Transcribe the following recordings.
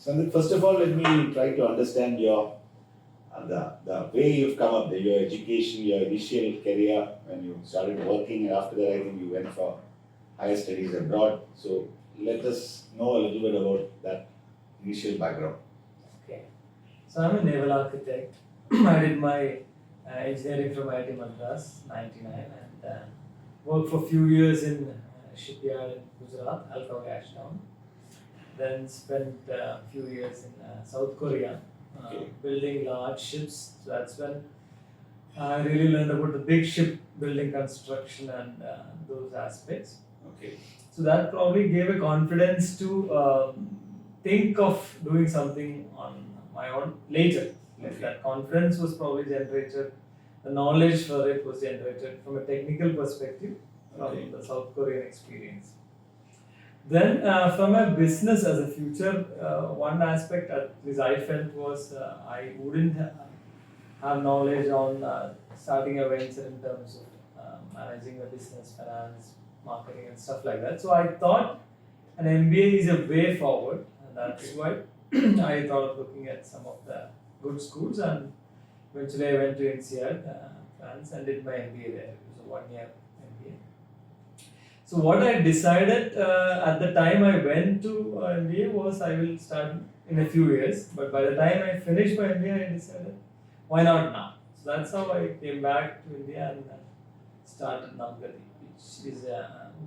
Sandeep, first of all, let me try to understand your the way you've come up, your education, your initial career when you started working, and after that, I think you went for higher studies abroad. So let us know a little bit about that initial background. Okay. So I'm a naval architect. I did my engineering from IIT Madras, 99, and worked for a few years in shipyard in Gujarat, Alcoa Ashdown. Then spent a few years in South Korea, Okay. building large ships. So that's when I really learned about the big ship building construction and those aspects. Okay. So that probably gave a confidence to think of doing something on my own later. Like Okay. that confidence was probably generated, the knowledge for it was generated from a technical perspective from Okay. the South Korean experience. Then, from a business as a future, one aspect at least I felt was I wouldn't have knowledge on starting a venture in terms of managing a business, finance, marketing, and stuff like that. So I thought an MBA is a way forward, and that's Okay. why I thought of looking at some of the good schools, and eventually I went to INSEAD, France, and did my MBA there. It was a 1 year MBA. So what I decided at the time I went to MBA was I will start in a few years. But by the time I finished my MBA, I decided why not now? So that's how I came back to India and started Navgati, which is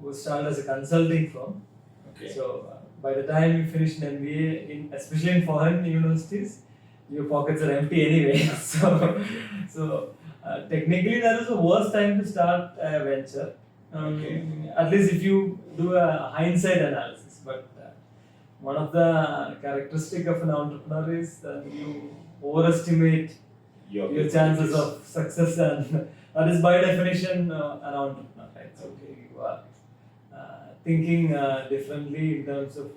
was started as a consulting firm. Okay. So by the time you finish an MBA, especially in foreign universities, your pockets are empty anyway. So technically that is the worst time to start a venture. Okay. At least if you do a hindsight analysis. But one of the characteristic of an entrepreneur is that you overestimate your chances of success, and that is by definition an entrepreneur, right? So Okay. you are thinking differently in terms of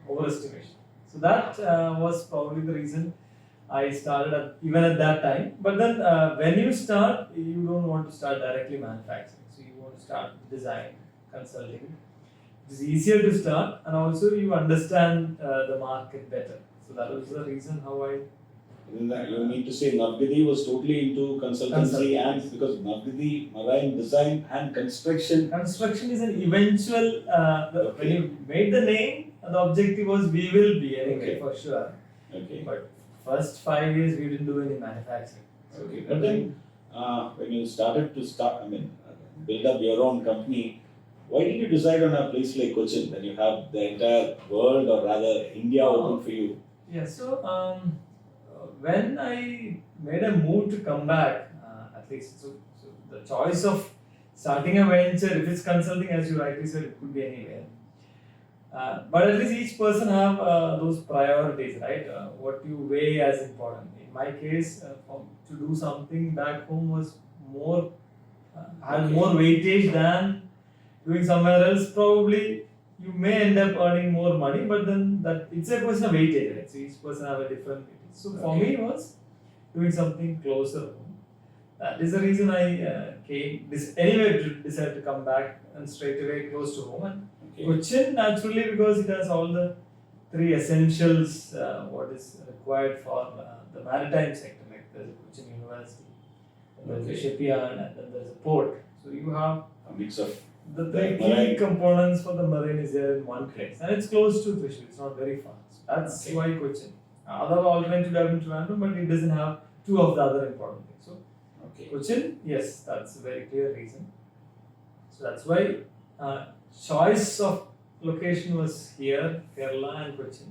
overestimation. So that was probably the reason I started even at that time. But then when you start, you don't want to start directly manufacturing. So you want to start design, consulting. It is easier to start, and also you understand the market better. So that was the reason how I You mean to say Navgati was totally into consultancy, and because Navgati, marine design and construction. construction is an eventual. When Okay. you made the name, the objective was we will be anyway Okay. for sure. Okay. But first 5 years we didn't do any manufacturing. Okay. But then when you started to build up your own company, why did you decide on a place like Cochin when you have the entire world, or rather India, open for you? Yeah, so when I made a move to come back, at least, so the choice of starting a venture, if it's consulting, as you rightly said, it could be anywhere. But at least each person have those priorities, right? What you weigh as important. In my case, to do something back home was more had Okay. more weightage than doing somewhere else. Probably you may end up earning more money, but then that it's a question of weightage, right? So each person have a different weightage. So for me, it was doing something closer home. That is the reason I decided to come back and straight away close to home. And Okay. Cochin naturally, because it has all the three essentials what is required for the maritime sector. Like there's a Cochin University, and there's Okay. a shipyard, and then there's a port. So you have A mix of the the three key marine. components for the marine is there in one place, and it's close to Thrissur. It's not very far. So that's Okay. why Cochin. Other alternative have in Trivandrum, but it doesn't have two of the other important things. So Okay. Cochin, yes, that's a very clear reason. So that's why choice of location was here, Kerala and Cochin.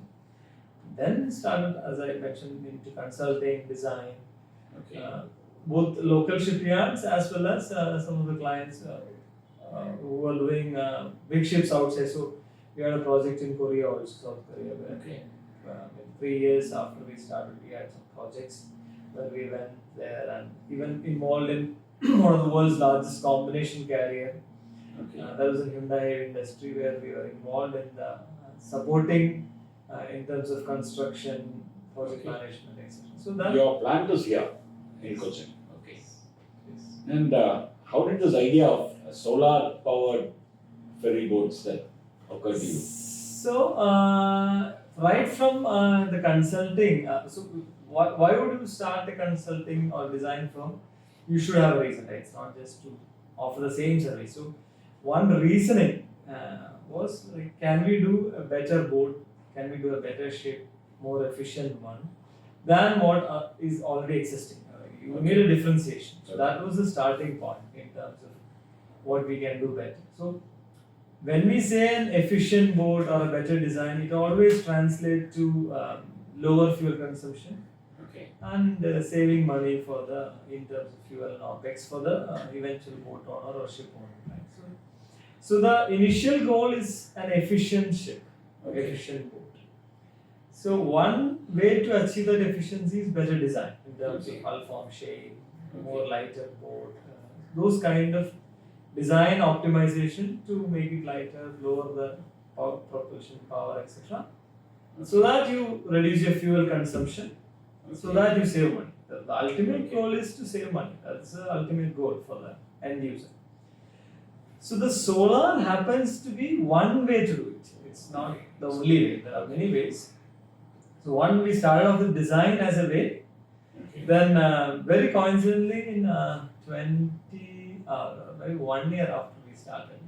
Then started, as I mentioned, into consulting, design, Okay. both local shipyards as well as some of the clients who were doing big ships outside. So we had a project in Korea also, South Korea, where Okay. in 3 years after we started, we had some projects where we went there and even involved in one of the world's largest combination carrier. Okay. That was in Hyundai industry where we were involved in the supporting in terms of construction, project Okay. management, etc. So that Your plant was here in Cochin. Okay. is And how did this idea of solar powered ferry boats that occur to you? so right from the consulting, so why would you start a consulting or design firm? You should have a reason, right? It's not just to offer the same service. So one reasoning was like, can we do a better board? Can we do a better shape, more efficient one than what is already existing? You need a differentiation. So that was the starting point in terms of what we can do better. So when we say an efficient board or a better design, it always translates to lower fuel consumption Okay. and saving money for the in terms of fuel and OPEX for the eventual boat owner or ship owner. Right? So the initial goal is an efficient ship, efficient boat. So one way to achieve that efficiency is better design in terms of hull form, shape, more lighter boat, those kind of design optimization to make it lighter, lower the propulsion power, etc. So that you reduce your fuel consumption, so that you save money. The ultimate goal is to save money. That's the ultimate goal for the end user. So the solar happens to be one way to do it. It's not the only way. There are many ways. So one, we started off with design as a way. Then very coincidentally in 1 year after we started,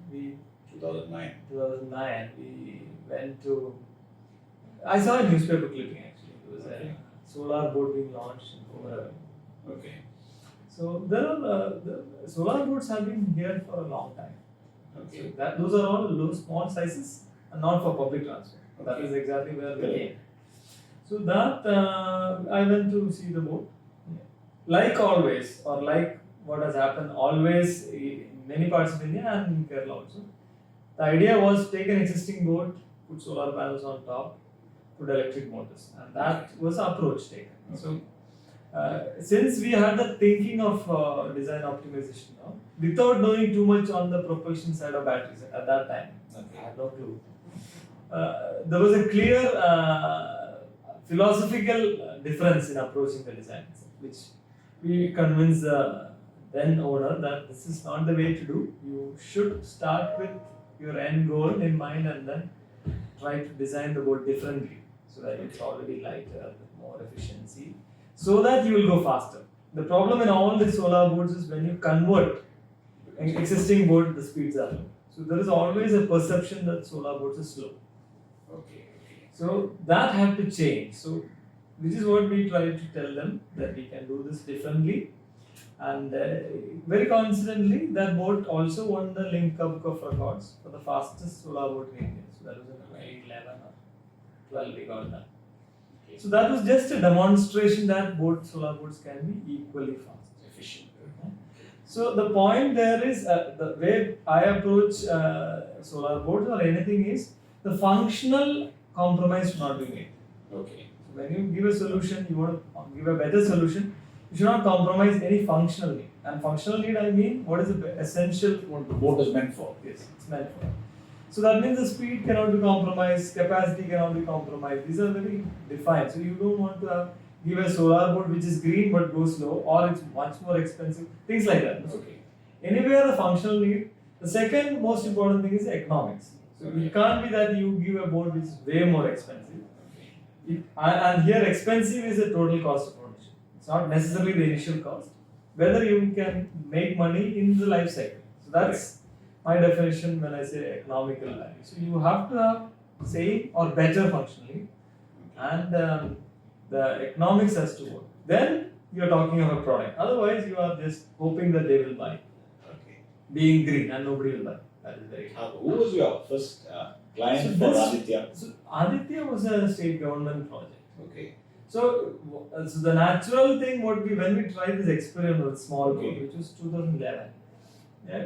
2009, we went to, I saw a newspaper clipping actually. It was a solar boat being launched in Kumaraveli. Okay. So there are the solar boats have been here for a long time. Okay. So those are all low, small sizes and not for public transport. That is exactly where we came. So that I went to see the boat. Like always, or like what has happened always in many parts of India and in Kerala also. The idea was take an existing boat, put solar panels on top, put electric motors, and that was the approach taken. So since we had the thinking of design optimization now, without knowing too much on the propulsion side of batteries at that time, I had no clue. There was a clear philosophical difference in approaching the design, which we convinced the then owner that this is not the way to do. You should start with your end goal in mind and then try to design the boat differently so that it's already lighter, with more efficiency, so that you will go faster. The problem in all the solar boats is when you convert an existing boat, the speeds are low. So there is always a perception that solar boats are slow. Okay. So that had to change. So this is what we tried to tell them, that we can do this differently. And very coincidentally, that boat also won the Limca Book of Records for the fastest solar boat in India. So that was in 2011 or 12 we got that. So that was just a demonstration that solar boats can be equally fast, efficient. So the point there is the way I approach solar boats or anything is the functional compromise should not be made. Okay. So when you give a solution, you want to give a better solution. You should not compromise any functional need. And functional need, I mean, what is the essential What the boat is meant for. Yes, it's meant for. So that means the speed cannot be compromised, capacity cannot be compromised. These are very defined. So you don't want to give a solar boat which is green but goes slow, or it's much more expensive. Things like that. Okay. Anywhere the functional need. The second most important thing is economics. So it can't be that you give a boat which is way more expensive. And here expensive is the total cost of ownership. It's not necessarily the initial cost. Whether you can make money in the life cycle. So that's my definition when I say economical value. So you have to have same or better functionally, and the economics has to work. Then you are talking of a product. Otherwise, you are just hoping that they will buy. Okay. Being green and nobody will buy. That is very hard. Who was your first client So for this- Aditya? So Aditya was a state government project. Okay. So the natural thing would be when we tried this experiment with small boat, Okay. which was 2011. Yeah,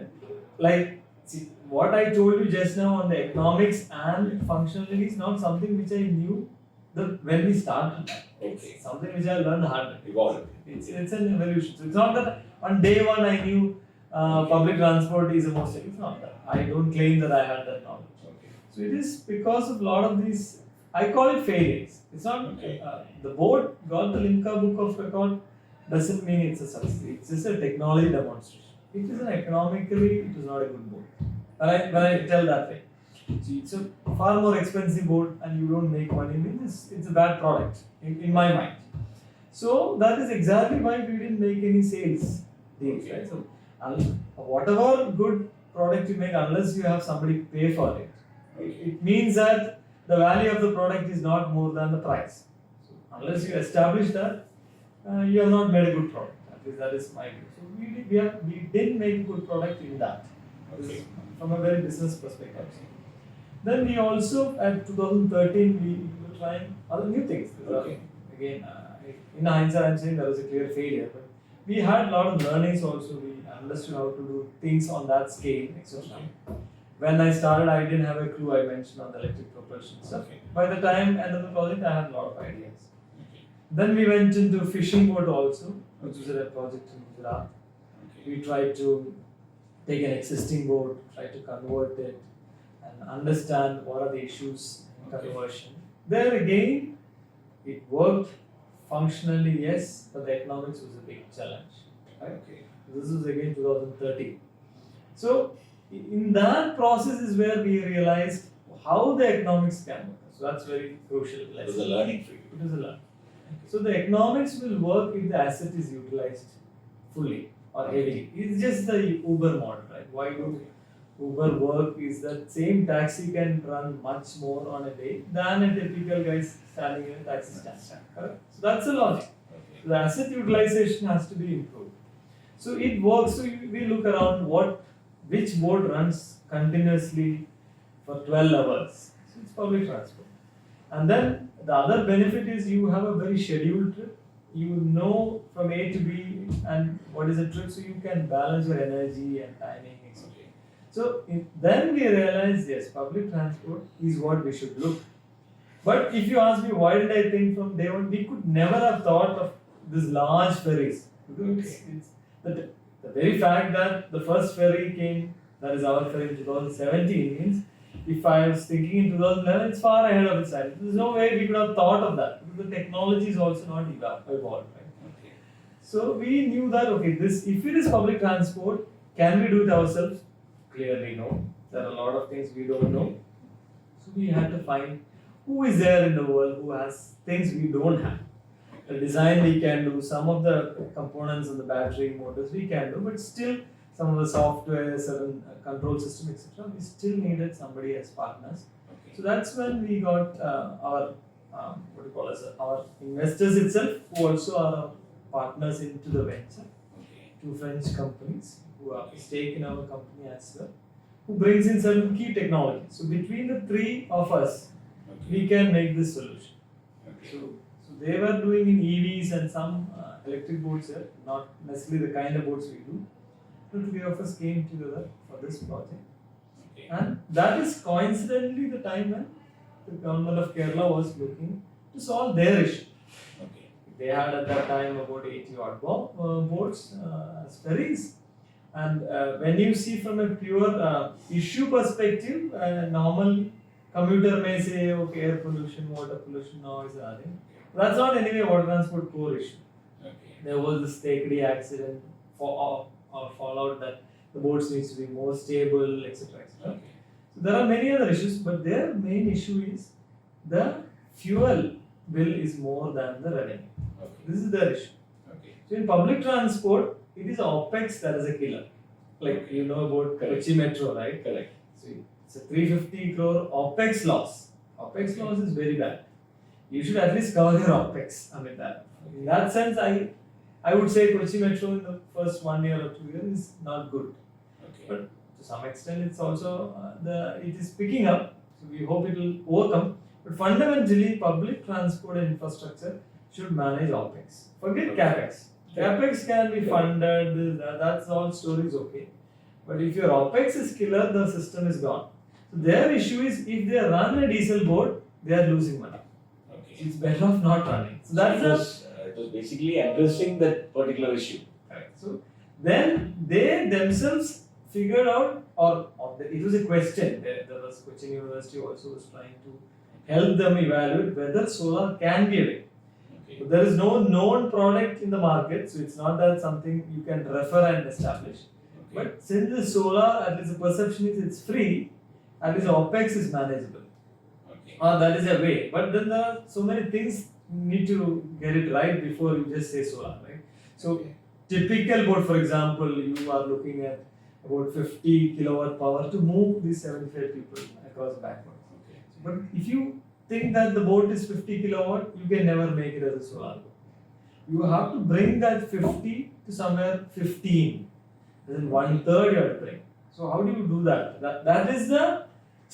like see what I told you just now on the economics and functionality is not something which I knew when we started. It's Okay. something which I learned hard. Evolved. It's an evolution. So it's not that on day one I knew public transport is the most. It's not that. I don't claim that I had that knowledge. Okay. So it is because of a lot of these. I call it failures. It's not Okay. the board got the Limca Book of Record doesn't mean it's a success. It's just a technology demonstration. It is an economically, it is not a good board. When I tell that way. So it's a far more expensive board and you don't make money, means it's a bad product in my mind. So that is exactly why we didn't make any sales deals, right? So whatever good product you make, unless you have somebody pay for it, it means that the value of the product is not more than the price. So unless you establish that, you have not made a good product. At least that is my view. So we didn't make a good product in that. This is from a very business perspective. Then we also at 2013 we were trying other new things. Again, in hindsight, I'm saying there was a clear failure, but we had a lot of learnings also. We understood how to do things on that scale, etc. When I started, I didn't have a clue. I mentioned on the electric propulsion stuff. By the time end of the project, I had a lot of ideas. Then we went into fishing boat also, which was a project in Gujarat. We tried to take an existing boat, try to convert it, and understand what are the issues in conversion. There again, it worked functionally, yes, but the economics was a big challenge. Right? This was again 2013. So in that process is where we realized how the economics can work. So that's very crucial. It was a learning for you. It was a learning. So the economics will work if the asset is utilized fully or heavily. It's just the Uber model, right? Why do Uber work is that same taxi can run much more on a day than a typical guy standing in a taxi stand. Correct? So that's the logic. So the asset utilization has to be improved. So it works. So we look around which boat runs continuously for 12 hours. So it's public transport. And then the other benefit is you have a very scheduled trip. You know from A to B and what is the trip, so you can balance your energy and timing, etc. So then we realized, yes, public transport is what we should look. But if you ask me why did I think from day one, we could never have thought of this large ferries. Because it's the very fact that the first ferry came, that is our ferry in 2017, means if I was thinking in 2011, it's far ahead of its time. There's no way we could have thought of that because the technology is also not evolved, right? So we knew that if it is public transport, can we do it ourselves? Clearly no. There are a lot of things we don't know. So we had to find who is there in the world who has things we don't have. The design we can do, some of the components and the battery motors we can do, but still some of the software, certain control system, etc. We still needed somebody as partners. So that's when we got our our investors itself, who also are our partners into the venture. Two French companies who have stake in our company as well, who brings in certain key technology. So between the three of us, we can make this solution. So they were doing in EVs and some electric boats here, not necessarily the kind of boats we do. The three of us came together for this project. And that is coincidentally the time when the government of Kerala was looking to solve their issue. They had at that time about 80 odd boats as ferries. And when you see from a pure issue perspective, normal commuter may say, okay, air pollution, water pollution, noise, and everything. That's not anyway water transport core issue. There was this Tekdi accident or fallout that the boats needs to be more stable, etc. So there are many other issues, but their main issue is the fuel bill is more than the revenue. This is their issue. So in public transport, it is OPEX that is a killer. Like you know about Kochi Metro, right? Correct. So it's a 350 crore OPEX loss. OPEX loss is very bad. You should at least cover your OPEX. I mean that. In that sense, I would say Kochi Metro in the first 1 year or 2 years is not good. But to some extent, it's also it is picking up. So we hope it will overcome. But fundamentally, public transport and infrastructure should manage OPEX. Forget CAPEX. CAPEX can be funded. That's all stories okay. But if your OPEX is killer, the system is gone. So their issue is if they run a diesel boat, they are losing money. It's better off not running. So that's it was basically addressing that particular issue. Correct. So then they themselves figured out, it was a question. There was Cochin University also was trying to help them evaluate whether solar can be a way. But there is no known product in the market, so it's not that something you can refer and establish. But since the solar, at least the perception is it's free, at least OPEX is manageable. Okay. That is a way. But then there are so many things you need to get it right before you just say solar, right? So Okay. typical board, for example, you are looking at about 50 kilowatt power to move these 75 people across backwards. Okay. But if you think that the boat is 50 kilowatt, you can never make it as a solar boat. You have to bring that 50 to somewhere 15. Then 1/3 you have to bring. So how do you do that? That is the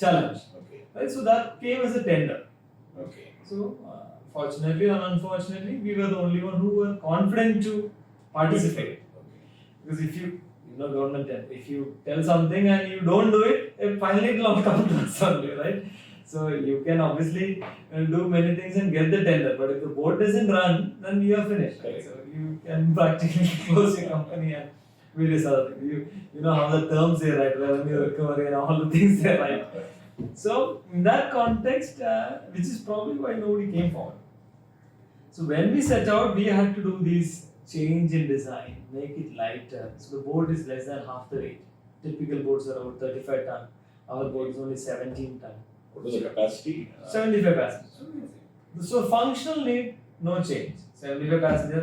challenge. Okay. Right? So that came as a tender. Okay. So fortunately or unfortunately, we were the only one who were confident to participate. Okay. Because if you government tender, if you tell something and you don't do it, finally it will all come to us only, right? So you can obviously do many things and get the tender, but if the boat doesn't run, then you are finished. Right? So you can practically close your company and various other things. You know how the terms they write, revenue recovery and all the things they write. So in that context, which is probably why nobody came forward. So when we set out, we had to do these change in design, make it lighter. So the boat is less than half the weight. Typical boats are about 35 ton. Our boat is only 17 ton. What was the capacity? 75 passengers. So functional need, no change. 75 passenger,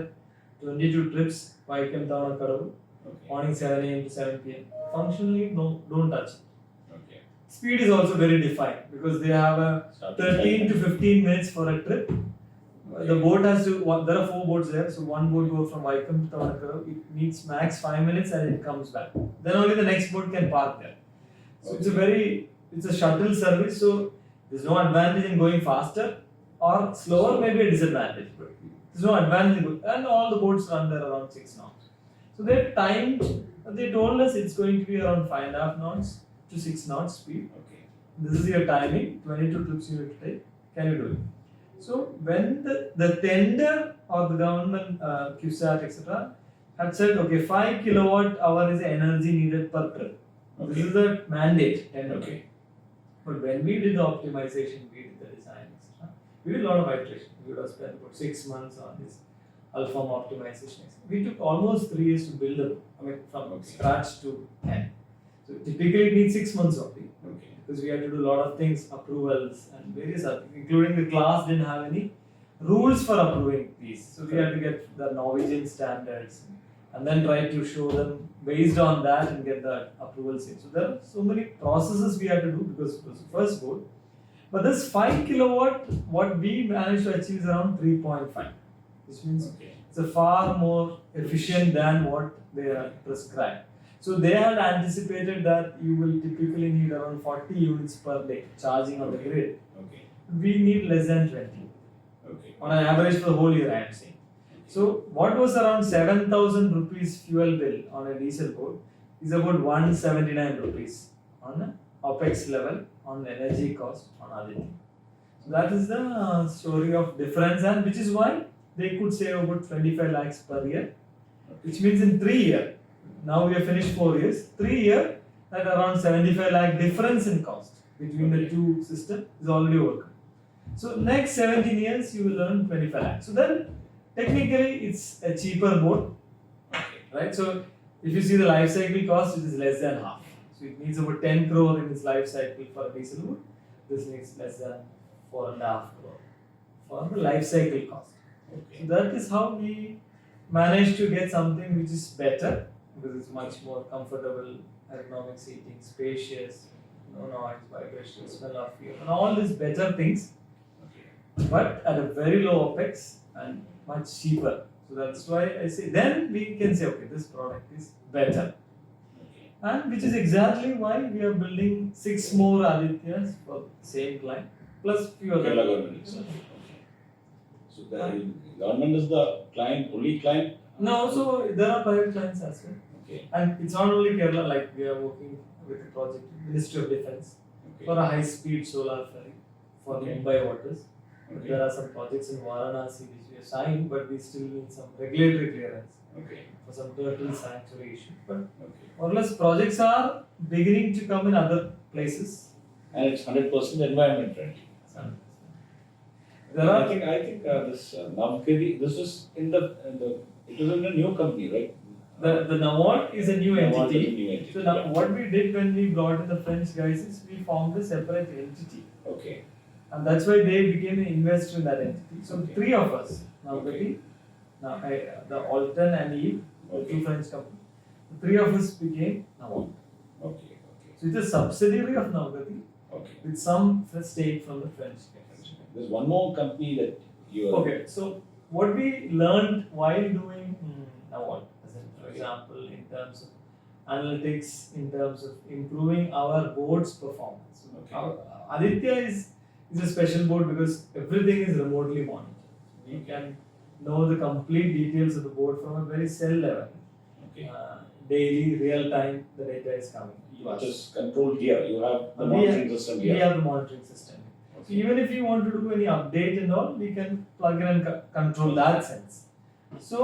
22 trips, Vaikam town or Kadavu. Okay. Morning 7 a.m. to 7 p.m. Functional need, no, don't touch it. Okay. Speed is also very defined because they have a 13 to 15 minutes for a trip. The boat has to, there are 4 boats there, so one boat goes from Vaikam to Tavanakara, it needs max 5 minutes and it comes back. Then only the next boat can park there. So it's a shuttle service, so there's no advantage in going faster or slower, maybe a disadvantage, but there's no advantage. And all the boats run there around 6 knots. So they told us it's going to be around 5.5 knots to 6 knots speed. Okay. This is your timing, 22 trips you need to take. Can you do it? So when the tender or the government, QSAT, etc., had said, okay, 5 kilowatt hour is the energy needed per trip. Okay. This is the mandate. Tender. Okay. But when we did the optimization, we did the design, etc., we did a lot of iteration. We would have spent about 6 months on this Alpharm optimization. We took almost 3 years to build from scratch to end. So typically it needs 6 months only. Okay. Because we had to do a lot of things, approvals and various other things, including the class didn't have any rules for approving these. So we had to get the Norwegian standards and then try to show them based on that and get the approvals in. So there are so many processes we had to do because it was the first boat. But this 5 kilowatt, what we managed to achieve is around 3.5. Which means it's a far more efficient than what they are prescribed. So they had anticipated that you will typically need around 40 units per day charging on the grid. Okay. We need less than 20. Okay. On an average for the whole year, I am saying. So what was around 7,000 rupees fuel bill on a diesel boat is about 179 rupees on an OPEX level, on the energy cost, on other things. So that is the story of difference, and which is why they could save about 25 lakhs per year, which means in 3 years. Now we have finished 4 years. 3 years, that around 75 lakh difference in cost between the two systems is already worked. So next 17 years you will earn 25 lakhs. So then technically it's a cheaper boat, right? So if you see the life cycle cost, it is less than half. So it needs about 10 crore in its life cycle for a diesel boat. This needs less than 4.5 crore for the life cycle cost. So that is how we managed to get something which is better, because it's much more comfortable, ergonomic seating, spacious, no noise, vibration, smell of fuel, and all these better things, but at a very low OPEX and much cheaper. So that's why I say, then we can say, okay, this product is better. And which is exactly why we are building 6 more Adityas for the same client, plus few other. Kerala government itself. So the government is the client, only client? No, so there are private clients as well. Okay. And it's not only Kerala, like we are working with a project, Ministry of Defence, for a high-speed solar ferry for Mumbai waters. There are some projects in Varanasi which we have signed, but we still need some regulatory clearance for some turtle sanctuary issue. But more or less projects are beginning to come in other places. And it's 100% environment friendly. There are, I think this Navkari, this was it was in a new company, right? The Nawalt is a new Nawalt is a entity. new entity, So now yeah. what we did when we brought in the French guys is we formed a separate entity. Okay. And that's why they became an investor in that entity. So Okay. three of us, Navgati, Okay. the Alton and Eve, the Okay. two French companies, the three of us became Nawalt. Okay. So it's a subsidiary of Navgati Okay. with some stake from the French guys. There's one more company that you are. Okay, so what we learned while doing Nawalt, as in, for Okay. example, in terms of analytics, in terms of improving our board's performance. Okay. Our, Aditya is a special board because everything is remotely monitored. We can know the complete details of the board from a very cell level. Okay. Daily, real time, the data is coming. to Not us. just controlled here. You have the And we monitoring system We here. have the monitoring system. So Okay. even if you want to do any update and all, we can plug in and control that sense. So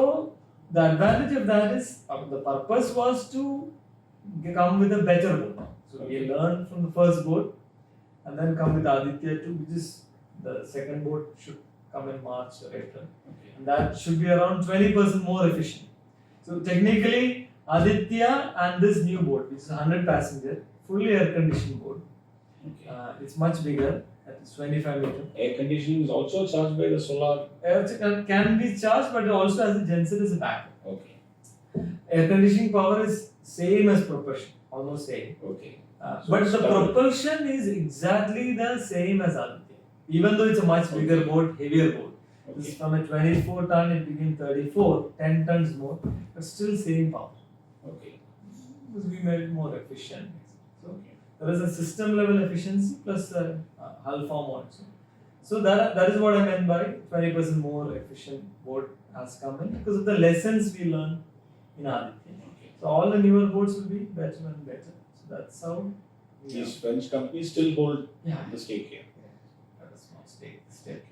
the advantage of that is the purpose was to come with a better board. So we Okay. learned from the first board and then come with Aditya 2, which is the second board should come in March or April. Okay. And that should be around 20% more efficient. So technically, Aditya and this new board, which is 100 passenger, fully air conditioned board, Okay. it's much bigger. It's 25 meter. Air conditioning is also charged by the solar. Can be charged, but it also has a genset as a backup. Okay. Air conditioning power is same as propulsion, almost same. Okay. So But it's the double. propulsion is exactly the same as Aditya. Even though it's a much bigger boat, heavier boat. This is Okay. from a 24 ton, it became 34, 10 tons more, but still same power. Okay. Because we made it more efficient. So Okay. there is a system level efficiency plus hull form also. So that is what I meant by 20% more efficient boat has come in because of the lessons we learned in Aditya. Okay. So all the newer boats will be better and better. So that's how we These French companies still hold yeah. the stake here. That is small stake. Stake.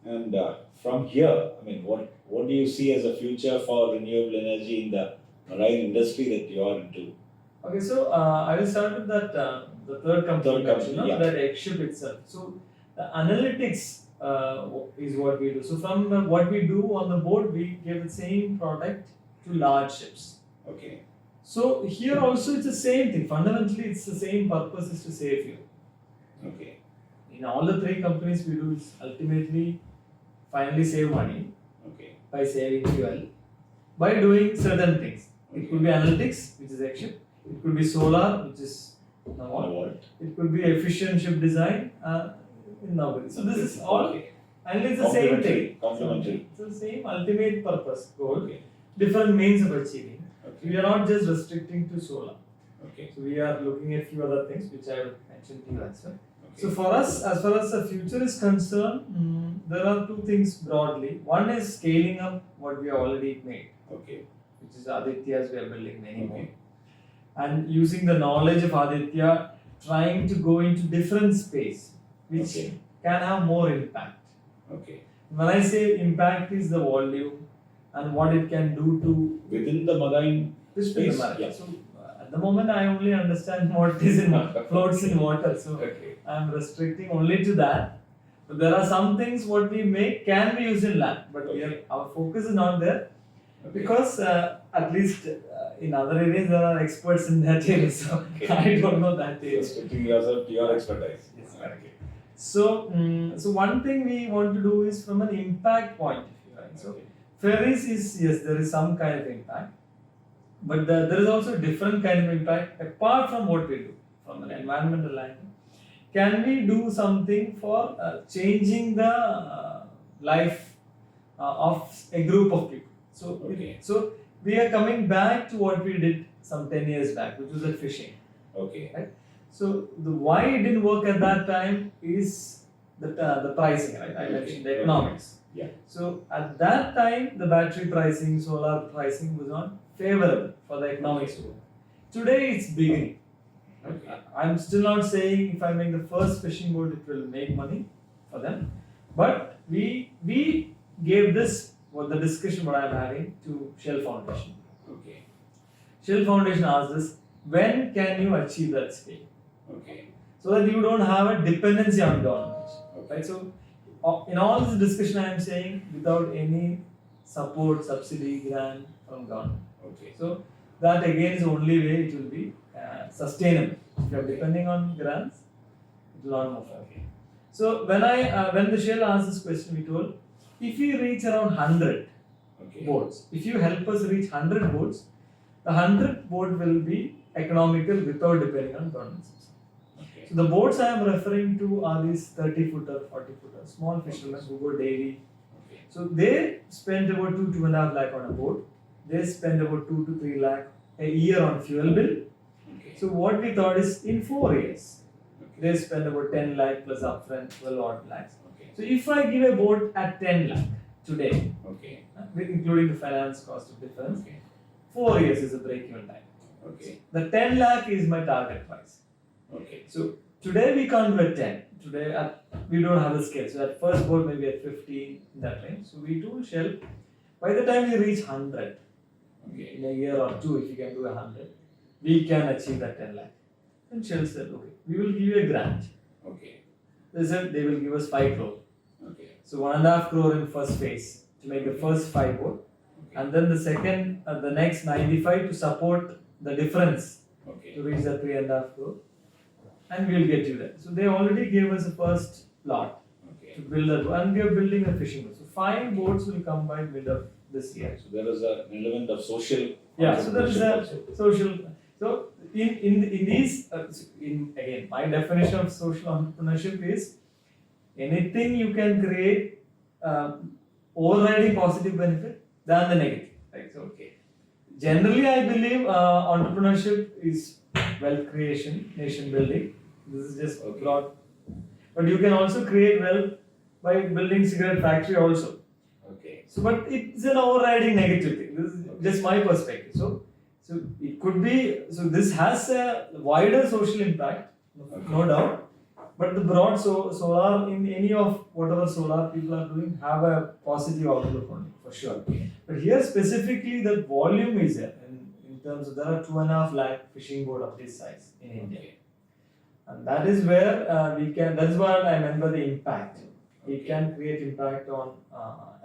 And from here, I mean, what do you see as a future for renewable energy in the marine industry that you are into? Okay, so I will start with that the third company, Third company, you know, yeah. that X-Ship itself. So the analytics is what we do. So from what we do on the board, we give the same product to large ships. Okay. So here also it's the same thing. Fundamentally, it's the same purpose is to save fuel. Okay. In all the three companies we do is ultimately finally save money Okay. by saving fuel by doing certain things. It could be analytics, which is X-Ship. It could be solar, which is Nawalt. Nawalt. It could be efficient ship design in Navgati. So this is all, Okay. and it's the same thing. Complementary. It's the same ultimate purpose goal. Okay. Different means of achieving. We Okay. are not just restricting to solar. Okay. So we are looking at few other things which I will mention to you as well. Okay. So for us, as far as the future is concerned, there are two things broadly. One is scaling up what we have already made, Okay. which is Aditya's. We are building many more, Okay. and using the knowledge of Aditya, trying to go into different space, which Okay. can have more impact. Okay. When I say impact, is the volume and what it can do to Within the marine this space. market. Yeah. So at the moment, I only understand what is in floats in water. So Okay. I am restricting only to that. But there are some things what we make can be used in lab, but our focus is not there Okay. because at least in other areas there are experts in that area. So Okay. I don't know that area. Restricting yourself to your expertise. Yes, Okay. So so one thing we want to do is from an impact point of view, right? So Okay. ferries is yes, there is some kind of impact, but there is also a different kind of impact apart from what we do from an environmental angle. Can we do something for changing the life of a group of people? So, Okay. so we are coming back to what we did some 10 years back, which was at fishing. Okay. So the why it didn't work at that time is the pricing, right? I Okay. mentioned the economics. Yeah. So at that time, the battery pricing, solar pricing was not favorable for the economics to work. Today it's beginning. Okay. I'm still not saying if I make the first fishing boat, it will make money for them. But we gave this, what the discussion what I'm having to Shell Foundation. Okay. Shell Foundation asked us, when can you achieve that scale? Okay. So that you don't have a dependency on government. Okay. Right? So in all this discussion I am saying without any support, subsidy, grant from government. Okay. So that again is the only way it will be sustainable. If you are depending on grants, it will not move forward. Okay. So when the Shell asked this question, we told if we reach around 100 Okay. boats, if you help us reach 100 boats, the 100 boat will be economical without depending on government subsidy. Okay. So the boats I am referring to are these 30-footer, 40-footer, small fishermen who go daily. Okay. So they spend about 2.5 lakh on a boat. They spend about 2 to 3 lakh a year on fuel bill. Okay. So what we thought is in 4 years, Okay. they spend about 10 lakh plus upfront 12 odd lakhs. Okay. So if I give a boat at 10 lakh today, Okay. with including the finance cost of difference, Okay. 4 years is the break-even time. Okay. The 10 lakh is my target price. Okay. So today we can't do at 10. Today we don't have the scale. So at first boat maybe at 50 in that range. So we told Shell, by the time we reach 100, Okay. in a year or two, if you can do 100, we can achieve that 10 lakh. And Shell said, okay, we will give you a grant. Okay. They said they will give us 5 crore. Okay. So 1.5 crore in first phase to make the first 5 boat. Okay. And then the second, the next 95 to support the difference Okay. to reach the 3.5 crore. And we will get you that. So they already gave us the first lot Okay. to build that, and we are building a fishing boat. So 5 boats will come by mid of this year. So there is an element of social. Yeah, so there is entrepreneurship a also. social. So in these again, my definition of social entrepreneurship is anything you can create overriding positive benefit than the negative. Right. So Okay. generally, I believe entrepreneurship is wealth creation, nation building. This is just Okay. broad. But you can also create wealth by building cigarette factory also. Okay. So, but it's an overriding negative thing. This is just my perspective. So it could be. So this has a wider social impact, no doubt. But the broad solar in any of whatever solar people are doing have a positive outlook on it for sure. But here specifically, the volume is there. In terms of there are 2.5 lakh fishing boat of this size in India. Okay. And that is where we can, that's what I meant by the impact. We Okay. can create impact on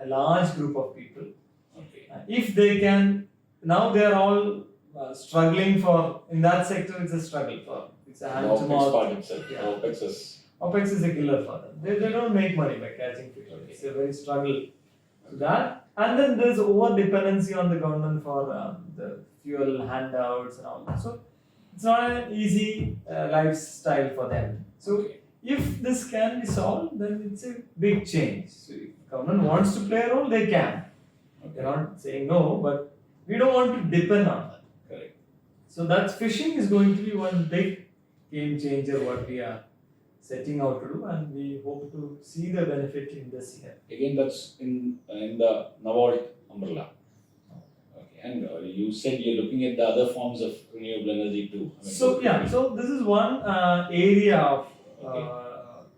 a large group of people. Okay. If they can, now they are all struggling for, in that sector it's a struggle for, it's a The hand to OPEX mouth. part itself. Yeah. OPEX is. OPEX is a killer for them. They don't make money by catching fish. Okay. It's a very struggle. So that, and then there's over dependency on the government for the fuel handouts and all that. So it's not an easy lifestyle for them. So Okay. if this can be solved, then it's a big change. So if government wants to play a role, they can. They're Okay. not saying no, but we don't want to depend on that. Correct. So that fishing is going to be one big game changer what we are setting out to do, and we hope to see the benefit in this year. Again, that's in the Navalt umbrella. Okay. And you said you're looking at the other forms of renewable energy too. I mean, So yeah, so this is one area of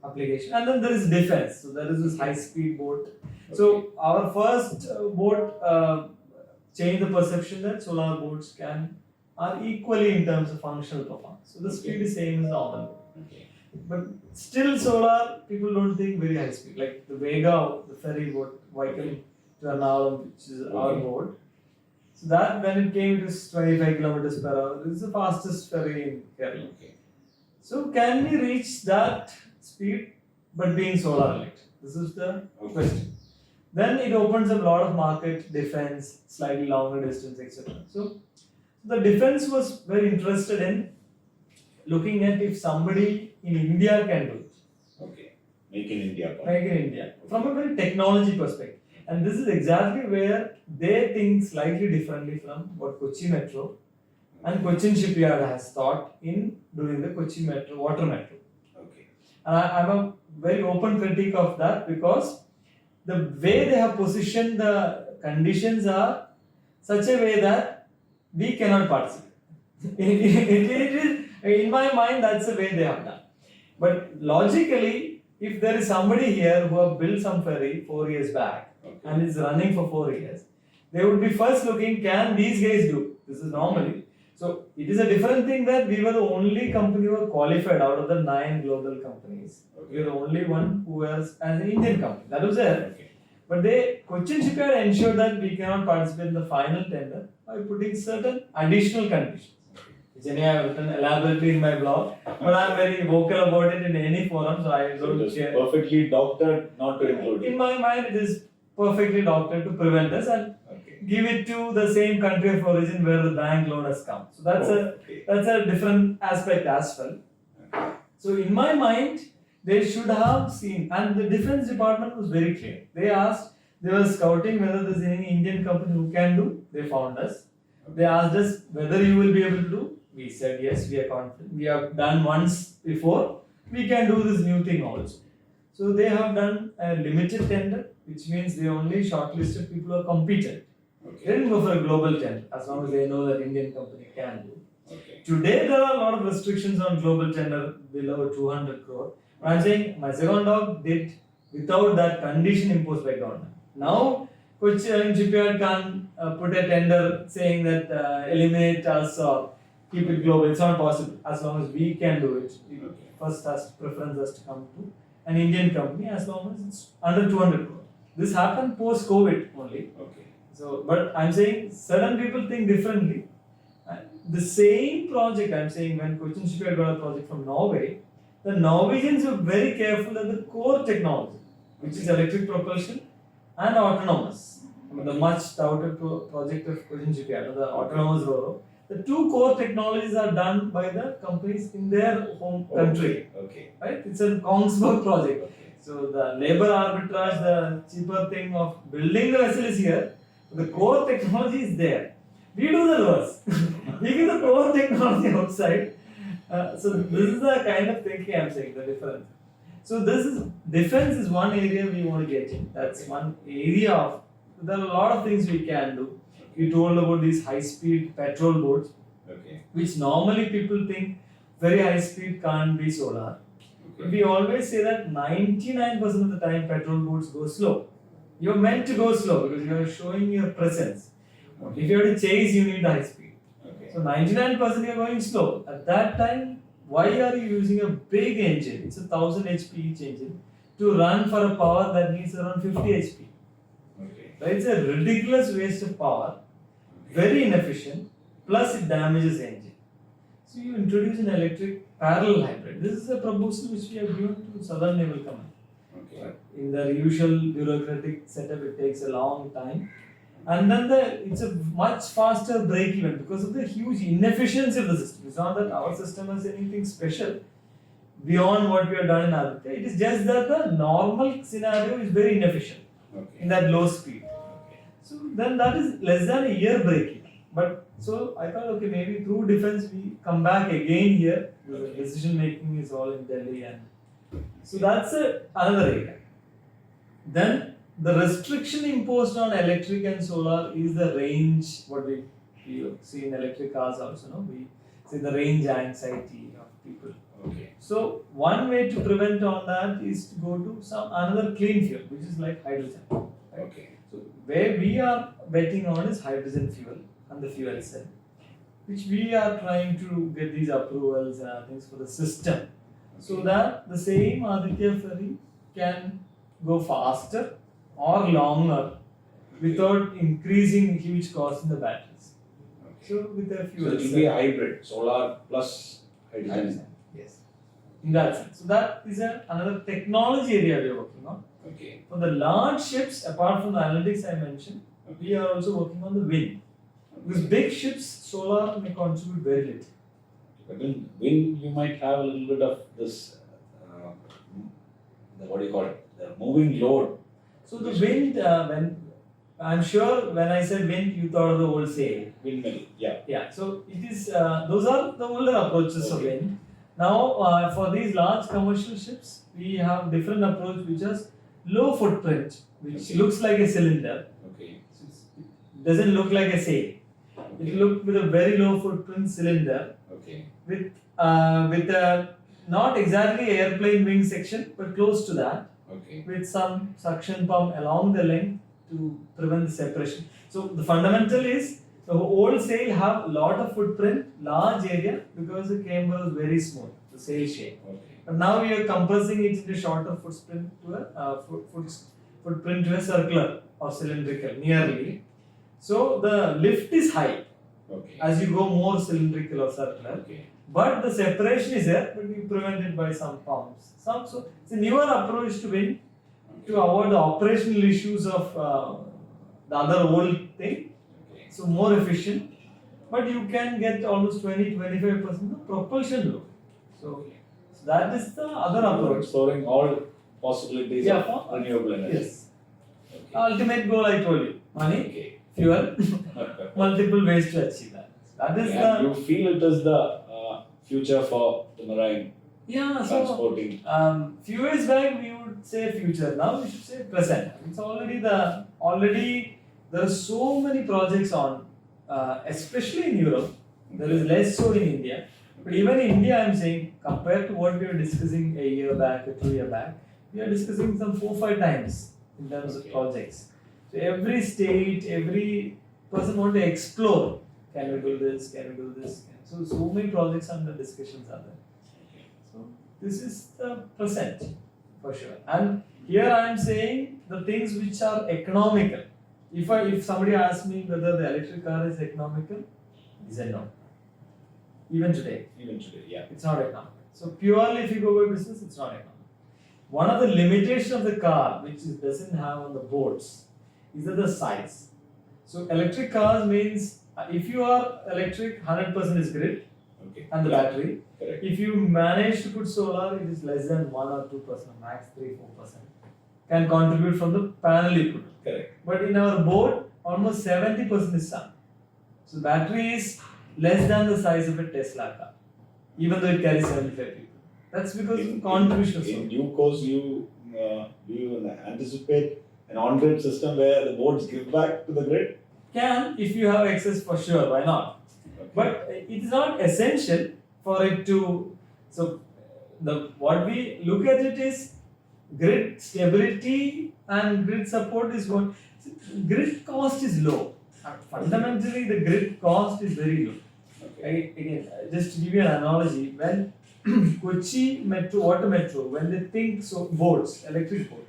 application, and then there is defense. So there is this high-speed boat. So our first boat changed the perception that solar boats are equally in terms of functional performance. So the speed is same as normal boat. Okay. But still solar, people don't think very high speed. Like the Vega, the ferry boat, vehicle to Ernakulam, which is our Okay. boat. So that when it came to 25 kilometers per hour, this is the fastest ferry in Kerala. Okay. So can we reach that speed but being solar electric? This is the Okay. question. Then it opens up a lot of market, defense, slightly longer distance, etc. So the defense was very interested in looking at if somebody in India can do it. Okay. Make in India. part. Make in India from a very technology perspective. And this is exactly where they think slightly differently from what Kochi Metro and Cochin Shipyard has thought in doing the Kochi Metro, water metro. Okay. And I'm a very open critic of that because the way they have positioned the conditions are such a way that we cannot participate. it is, in my mind, that's the way they have done. But logically, if there is somebody here who have built some ferry 4 years back Okay. and is running for 4 years, they would be first looking, can these guys do? This is normally. So it is a different thing that we were the only company who were qualified out of the 9 global companies. Okay. We were the only one who was as an Indian company. That was there. Okay. But Cochin Shipyard ensured that we cannot participate in the final tender by putting certain additional conditions, which anyway I have written elaborately in my blog, but I am very vocal about it in any forum, so I So don't it is care. perfectly doctored not to include In it. my mind, it is perfectly doctored to prevent us and Okay. give it to the same country of origin where the bank loan has come. So that's Okay. a different aspect as well. So in my mind, they should have seen, and the defense department was very clear. They asked, they were scouting whether there's any Indian company who can do. They found us. They asked us whether you will be able to do. We said yes, we are confident. We have done once before. We can do this new thing also. So they have done a limited tender, which means they only shortlisted people who are competent. They Okay. didn't go for a global tender, as long as they know that Indian company can do. Okay. Today there are a lot of restrictions on global tender below 200 crore. But I'm saying Mazagon Dog did without that condition imposed by government. Now Cochin Shipyard can put a tender saying that eliminate us or keep it global. It's not possible as long as we can do it. It Okay. first has preference has to come to an Indian company as long as it's under 200 crore. This happened post COVID only. Okay. So, but I'm saying certain people think differently. The same project I'm saying when Cochin Shipyard got a project from Norway, the Norwegians were very careful that the core technology, which is electric propulsion and autonomous, I mean, the much touted project of Cochin Shipyard, the autonomous RoRo, the two core technologies are done by the companies in their home country, Okay. right? It's a Kongsberg project. Okay. So the labor arbitrage, the cheaper thing of building the vessel is here, but the core technology is there. We do the reverse. We give the core technology outside. So this is the kind of thinking I'm saying, the difference. So this is defense is one area we want to get in. That's one area of. There are a lot of things we can do. You told about these high-speed petrol boats, Okay. which normally people think very high speed can't be solar. Okay. We always say that 99% of the time petrol boats go slow. You're meant to go slow because you're showing your presence. If you have to chase, you need high speed. Okay. So 99% you're going slow. At that time, why are you using a big engine? It's a 1000 HP each engine to run for a power that needs around 50 HP. Okay. Right? It's a ridiculous waste of power, very inefficient, plus it damages the engine. So you introduce an electric parallel hybrid. This is a proposal which we have given to Southern Naval Command. Okay. In the usual bureaucratic setup, it takes a long time. And then it's a much faster break even because of the huge inefficiency of the system. It's not that our system has anything special beyond what we have done in Aditya. It is just that the normal scenario is very inefficient in Okay. that low speed. Okay. So then that is less than a year break even. But so I thought, okay, maybe through defense we come back again here. The Okay. decision making is all in Delhi, and so that's another area. Then the restriction imposed on electric and solar is the range. What we see in electric cars also, no? We see the range anxiety of people. Okay. So one way to prevent on that is to go to some another clean fuel, which is like hydrogen. Right? Okay. So where we are betting on is hydrogen fuel and the fuel cell, which we are trying to get these approvals and things for the system, so that the same Aditya ferry can go faster or longer without increasing huge cost in the batteries. Okay. So with a So fuel it will cell. be a hybrid, solar plus hydrogen. Yes. In that sense. So that is another technology area we are working on. Okay. For the large ships, apart from the analytics I mentioned, we are also working on the wind. Because big ships, solar may contribute very little. But in wind, you might have a little bit of this, what do you call it? The moving load. So the wind, when I'm sure when I said wind, you thought of the old sail. Windmill, yeah. Yeah. So it is. Those are the older approaches of Okay. wind. Now for these large commercial ships, we have different approach which has low footprint, which Okay. looks like a cylinder. Okay. So it doesn't look like a sail. It looked with a very low footprint cylinder Okay. with a not exactly airplane wing section but close to that, Okay. with some suction pump along the length to prevent the separation. So the fundamental is the old sail have a lot of footprint, large area because the camber was very small, the sail shape. Okay. But now we are compressing it into shorter footprint to a footprint to a circular or cylindrical nearly. So the lift is high Okay. as you go more cylindrical or circular. Okay. But the separation is there, but you prevent it by some pumps. So it's a newer approach to win, to avoid the operational issues of the other old thing. Okay. So more efficient, but you can get almost 20-25% of propulsion load. So that is the other You're approach. exploring all possibilities Yeah, of renewable energy. Yes. Okay. Ultimate goal I told you: money, Okay. fuel, multiple ways to achieve that. That is And the you feel it is the future for the marine yeah. So transporting. few years back we would say future. Now we should say present. It's already there are so many projects on, especially in Europe. There is less so in India. But even in India, I'm saying, compared to what we were discussing a year back or 2 years back, we are discussing some 4-5 times in terms of Okay. projects. So every state, every person want to explore. Can we do this? Can we do this? So many projects under discussions are there. So this is the present for sure. And here I am saying the things which are economical. If somebody asks me whether the electric car is economical, I say no. Even today, Yeah. it's not economical. So purely if you go by business, it's not economical. One of the limitations of the car, which it doesn't have on the boards, is that the size. So electric cars means if you are electric, 100% is grid Okay. and the Yeah. battery. Correct. If you manage to put solar, it is less than 1 or 2%, max 3-4% can contribute from the panel you put. Correct. But in our board, almost 70% is sun. So battery is less than the size of a Tesla car, even though it carries 75 people. That's because of contribution. In due course, do you anticipate an on-grid system where the boards give back to the grid? Can, if you have access, for sure, why not? Okay. But it is not essential for it to. So what we look at it is grid stability and grid support is what. Grid cost is low. Fundamentally, the grid cost is very low. Okay. Again, just to give you an analogy, when Kochi Metro, Water Metro, when they think so boards, electric board,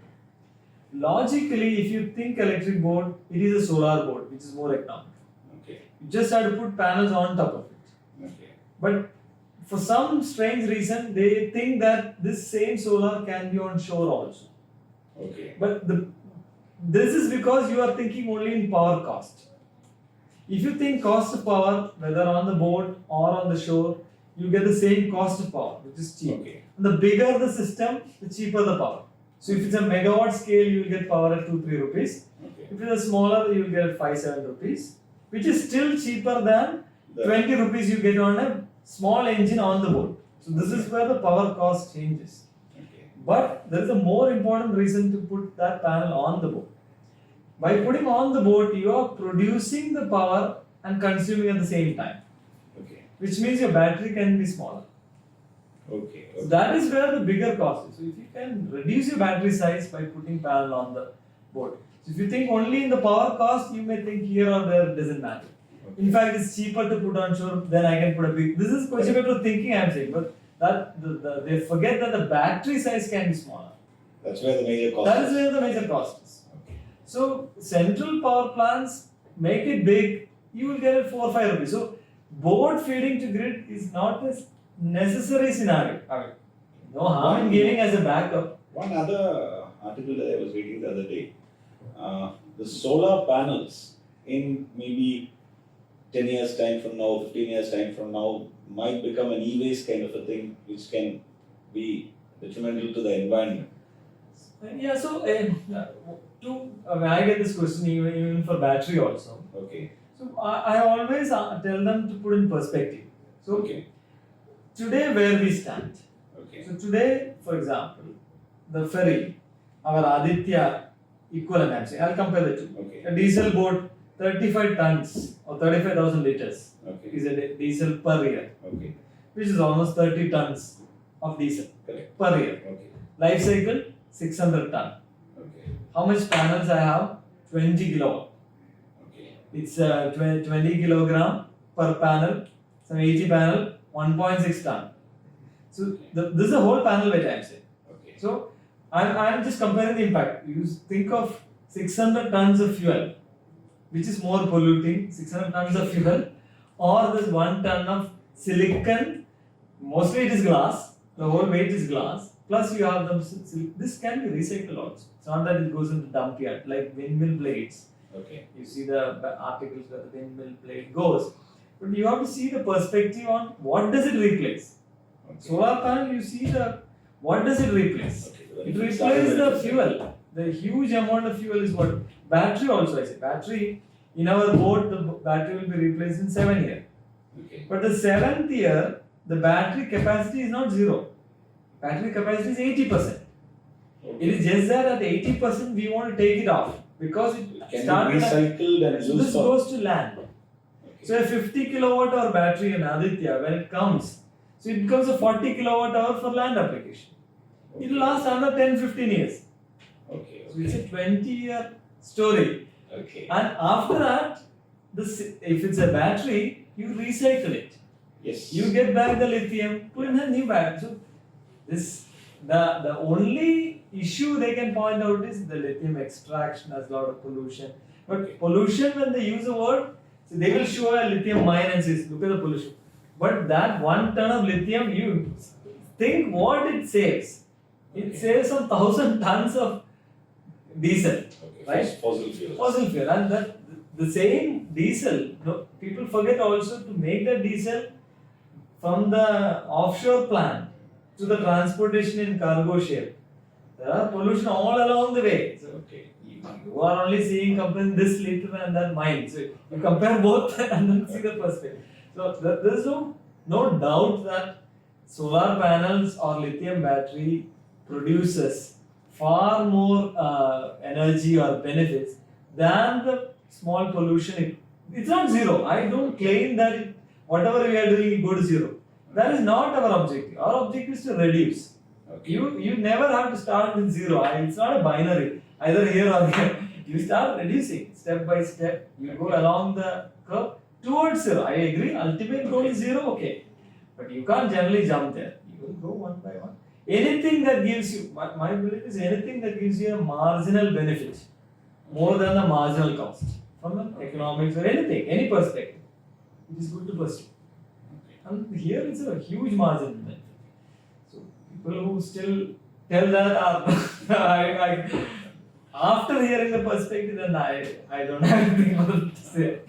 logically, if you think electric board, it is a solar board, which is more economical. Okay. You just have to put panels on top of it. Okay. But for some strange reason, they think that this same solar can be on shore also. Okay. But this is because you are thinking only in power cost. If you think cost of power, whether on the boat or on the shore, you get the same cost of power, which is cheap. Okay. And the bigger the system, the cheaper the power. So if it's a megawatt scale, you will get power at 2-3 rupees. Okay. If it's a smaller, you will get 5-7 rupees, which is still cheaper than The- 20 rupees you get on a small engine on the boat. So this is where the power cost changes. Okay. But there is a more important reason to put that panel on the boat. By putting on the boat, you are producing the power and consuming at the same time, Okay. which means your battery can be smaller. Okay. So that is where the bigger cost is. So if you can reduce your battery size by putting panel on the boat. So if you think only in the power cost, you may think here or there, it doesn't matter. In fact, it's cheaper to put on shore than I can put a big. This is Kochi Metro thinking I am saying, but that they forget that the battery size can be smaller. That's where the major cost That is where the major cost is. Okay. So central power plants make it big, you will get it 4 or 5 rupees. So board feeding to grid is not a necessary scenario. No harm in giving as a backup. One other article that I was reading the other day, the solar panels in maybe 10 years time from now, 15 years time from now might become an e-waste kind of a thing which can be detrimental to the environment. Yeah, so when I get this question even for battery also. Okay. So I always tell them to put in perspective. So Okay. today where we stand. Okay. So today, for example, the ferry, our Aditya equivalent, I'm saying, I'll compare the two. Okay. A diesel boat, 35 tons or 35,000 liters Okay. is a diesel per year, Okay. which is almost 30 tons of diesel Correct. per year. Okay. Life cycle, 600 ton. Okay. How much panels I have? 20 kilowatt. Okay. It's 20 kilogram per panel, some 80 panel, 1.6 ton. So this is a whole panel weight I'm saying. Okay. So I'm just comparing the impact. You think of 600 tons of fuel which is more polluting, 600 tons of fuel, or this 1 ton of silicon, mostly it is glass, the whole weight is glass, plus you have this can be recycled also. It's not that it goes into dump yard, like windmill blades. Okay. You see the articles where the windmill blade goes. But you have to see the perspective on what does it replace. Okay. Solar panel, you see what does it replace? Okay. It replaces the fuel. The huge amount of fuel is what? Battery also, I say. Battery, in our boat, the battery will be replaced in 7 years. Okay. But the 7th year, the battery capacity is not zero. Battery capacity is 80%. Okay. It is just that at 80% we want to take it off because it Can started. be recycled and So used this for. goes to land. Okay. So a 50 kilowatt hour battery in Aditya, when it comes, so it becomes a 40 kilowatt hour for land application. It will last another 10-15 years. Okay. So it's a Okay. 20-year story. Okay. And after that, if it's a battery, you recycle it. Yes. You get back the lithium, put in a new battery. So the only issue they can point out is the lithium extraction has a lot of pollution. But pollution, when they use the word, so they will show a lithium mine and say, look at the pollution. But that 1 ton of lithium, you think what it saves. It Okay. saves some 1,000 tons of diesel, Okay. right? Fossil fuels. Fossil fuel. And the same diesel, people forget also to make the diesel from the offshore plant to the transportation in cargo ship. There are pollution all along the way. So Okay. you are only seeing comparing this liter and that mine. So you compare both and then see the perspective. So there is no doubt that solar panels or lithium battery produces far more energy or benefits than the small pollution. It's not zero. I don't claim that whatever we are doing will go to zero. That is not our objective. Our objective is to reduce. Okay. You never have to start with zero. It's not a binary, either here or there. You start reducing step by step. You go along the curve towards zero. I agree. Ultimate goal is zero. Okay, but you can't generally jump there. You will go one by one. Anything that gives you, my belief is anything that gives you a marginal benefit more than the marginal cost from an economics or anything, any perspective, it is good to pursue. And here it's a huge marginal benefit. So people who still tell that are after hearing the perspective, then I don't have anything more to say.